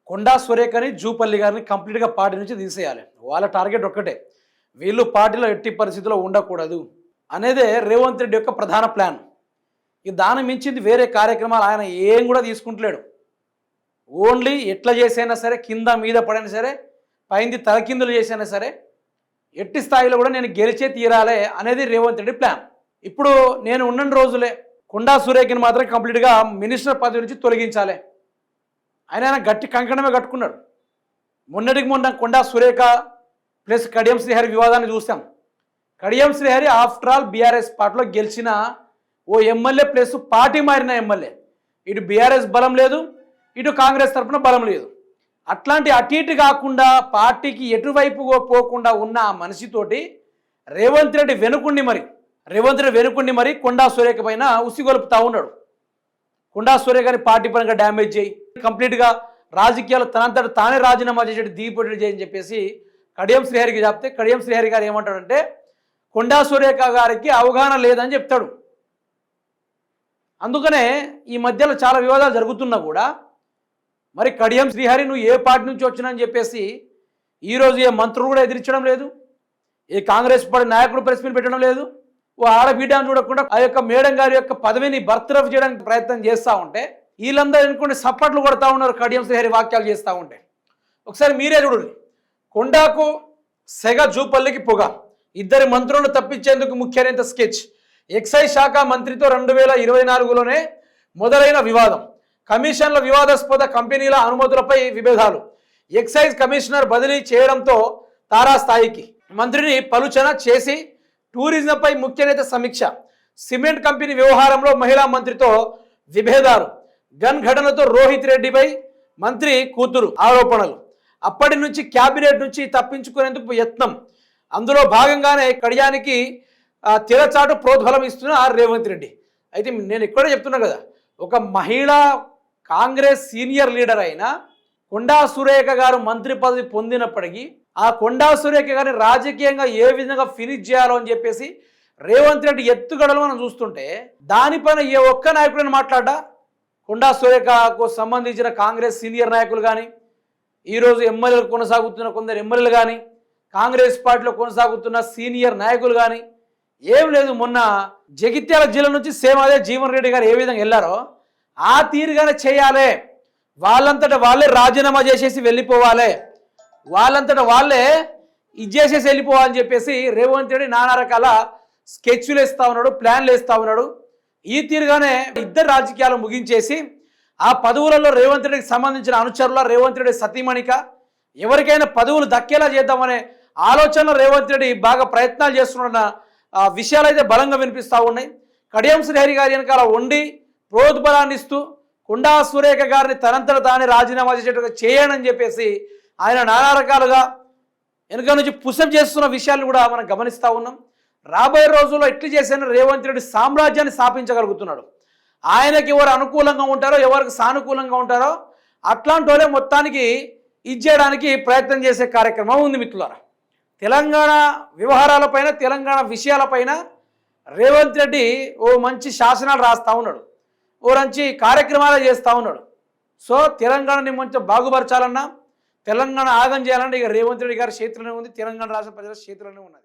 కొండా సురేఖని జూపల్లి గారిని కంప్లీట్గా పార్టీ నుంచి తీసేయాలి. వాళ్ళ టార్గెట్ ఒక్కటే, వీళ్ళు పార్టీలో ఎట్టి పరిస్థితుల్లో ఉండకూడదు అనేదే రేవంత్ రెడ్డి యొక్క ప్రధాన ప్లాన్. ఈ దాని మించింది వేరే కార్యక్రమాలు ఆయన ఏం కూడా తీసుకుంటలేడు. ఓన్లీ ఎట్లా చేసైనా సరే, కింద మీద పడైనా సరే, పైంది తలకిందులు చేసైనా సరే, ఎట్టి స్థాయిలో కూడా నేను గెలిచే తీరాలే అనేది రేవంత్ రెడ్డి ప్లాన్. ఇప్పుడు నేను ఉన్న రోజులే కొండా సురేఖని మాత్రం కంప్లీట్గా మినిస్టర్ పదవి నుంచి తొలగించాలి. ఆయన గట్టి కంకణమే కట్టుకున్నాడు. మొన్నటికి మొన్న కొండా సురేఖ ప్లస్ కడియం శ్రీహరి వివాదాన్ని చూసాం. Kadiyam Srihari after all BRS పార్టీలో గెలిచిన ఓ ఎమ్మెల్యే ప్లస్ పార్టీ మారిన ఎమ్మెల్యే. ఇటు బీఆర్ఎస్ బలం లేదు, ఇటు కాంగ్రెస్ తరఫున బలం లేదు. అట్లాంటి అటు ఇటు కాకుండా పార్టీకి ఎటువైపు పోకుండా ఉన్న ఆ మనిషితోటి రేవంత్ రెడ్డి వెనుకుండి మరి కొండా సురేఖ పైన ఉసిగొలుపుతా ఉన్నాడు. కొండా సురేఖని పార్టీ పరంగా డ్యామేజ్ చేయి, కంప్లీట్గా రాజకీయాలు తనంతట తానే రాజీనామా చేసేటి దిగిపోటీ చేయని చెప్పేసి కడియం శ్రీహరికి చెప్తే, కడియం శ్రీహరి గారు ఏమంటాడంటే కొండా సురేఖ గారికి అవగాహన లేదని చెప్తాడు. అందుకనే ఈ మధ్యలో చాలా వివాదాలు జరుగుతున్నా కూడా మరి కడియం శ్రీహరి నువ్వు ఏ పార్టీ నుంచి వచ్చినాని చెప్పేసి ఈరోజు ఏ మంత్రులు కూడా ఎదిరించడం లేదు, ఏ కాంగ్రెస్ పార్టీ నాయకుడు ప్రెస్ మీట్ పెట్టడం లేదు. ఓ ఆడబిడ్డను చూడకుండా ఆ యొక్క మేడం గారి యొక్క పదవిని బర్తరఫ్ చేయడానికి ప్రయత్నం చేస్తూ ఉంటే వీళ్ళందరూ అనుకుంటే సప్పట్లు కొడతా ఉన్నారు కడియం శ్రీహరి వాక్యాలు చేస్తూ ఉంటే. ఒకసారి మీరే చూడండి. కొండాకు సెగ, జూపల్లికి పొగ, ఇద్దరి మంత్రులను తప్పించేందుకు ముఖ్య నేత స్కెచ్. ఎక్సైజ్ శాఖ మంత్రితో 2024లోనే మొదలైన వివాదం. కమిషన్ల వివాదాస్పద కంపెనీల అనుమతులపై విభేదాలు. ఎక్సైజ్ కమిషనర్ బదిలీ చేయడంతో తారాస్థాయికి. మంత్రిని పలుచన చేసి టూరిజంపై ముఖ్య నేత సమీక్ష. సిమెంట్ కంపెనీ వ్యవహారంలో మహిళా మంత్రితో విభేదాలు. గన్ ఘటనతో రోహిత్ రెడ్డిపై మంత్రి కూతురు ఆరోపణలు. అప్పటి నుంచి క్యాబినెట్ నుంచి తప్పించుకునేందుకు యత్నం. అందులో భాగంగానే కడియానికి తెరచాటు ప్రోద్బలం ఇస్తున్న రేవంత్ రెడ్డి. అయితే నేను ఇక్కడే చెప్తున్నా కదా, ఒక మహిళా కాంగ్రెస్ సీనియర్ లీడర్ అయిన కొండా సురేఖ గారు మంత్రి పదవి పొందినప్పటికీ ఆ కొండా సురేఖ గారిని రాజకీయంగా ఏ విధంగా ఫినిష్ చేయాలో అని చెప్పేసి రేవంత్ రెడ్డి ఎత్తుగడలు మనం చూస్తుంటే దానిపైన ఏ ఒక్క నాయకుడిని మాట్లాడ్డా? కొండా సురేఖకు సంబంధించిన కాంగ్రెస్ సీనియర్ నాయకులు కానీ, ఈరోజు ఎమ్మెల్యేలు కొనసాగుతున్న కొందరు ఎమ్మెల్యేలు కానీ, కాంగ్రెస్ పార్టీలో కొనసాగుతున్న సీనియర్ నాయకులు కానీ ఏం లేదు. మొన్న జగిత్యాల జిల్లా నుంచి సేమ్ అదే జీవన్ రెడ్డి గారు ఏ విధంగా వెళ్ళారో ఆ తీరుగానే చేయాలి. వాళ్ళంతటా వాళ్ళే రాజీనామా చేసేసి వెళ్ళిపోవాలి, వాళ్ళంతటా వాళ్ళే ఇచ్చేసేసి వెళ్ళిపోవాలని చెప్పేసి రేవంత్ రెడ్డి నానా రకాల స్కెచ్లు వేస్తూ ఉన్నాడు, ప్లాన్లు వేస్తూ ఉన్నాడు. ఈ తీరుగానే ఇద్దరు రాజకీయాలు ముగించేసి ఆ పదవులలో రేవంత్ రెడ్డికి సంబంధించిన అనుచరుల, రేవంత్ రెడ్డి సతీమణిక ఎవరికైనా పదవులు దక్కేలా చేద్దామనే ఆలోచనలో రేవంత్ రెడ్డి బాగా ప్రయత్నాలు చేస్తున్న విషయాలు అయితే బలంగా వినిపిస్తూ ఉన్నాయి. కడియం శ్రీహరి గారి వెనకాల ఉండి ప్రోద్బలాన్ని ఇస్తూ కొండా సురేఖ గారిని తనంతట తానే రాజీనామా చేసేట్టుగా చేయనని చెప్పేసి ఆయన నానా రకాలుగా వెనుక నుంచి పుషప్ చేస్తున్న విషయాలు కూడా మనం గమనిస్తూ ఉన్నాం. రాబోయే రోజుల్లో ఎట్లు చేసిన రేవంత్ రెడ్డి సామ్రాజ్యాన్ని స్థాపించగలుగుతున్నాడు. ఆయనకి ఎవరు అనుకూలంగా ఉంటారో, ఎవరికి సానుకూలంగా ఉంటారో అట్లాంటి వాళ్ళే మొత్తానికి ఇచ్చేయడానికి ప్రయత్నం చేసే కార్యక్రమం ఉంది మిత్రులారా. తెలంగాణ వ్యవహారాలపైన, తెలంగాణ విషయాలపైన రేవంత్ రెడ్డి ఓ మంచి శాసనాలు రాస్తూ ఉన్నాడు, ఓ మంచి కార్యక్రమాలు చేస్తూ ఉన్నాడు. సో తెలంగాణని మంచి బాగుపరచాలన్నా, తెలంగాణ ఆగం చేయాలన్నా ఇక రేవంత్ రెడ్డి గారి చేతిలోనే ఉంది, తెలంగాణ రాష్ట్ర ప్రజల చేతిలోనే ఉన్నది.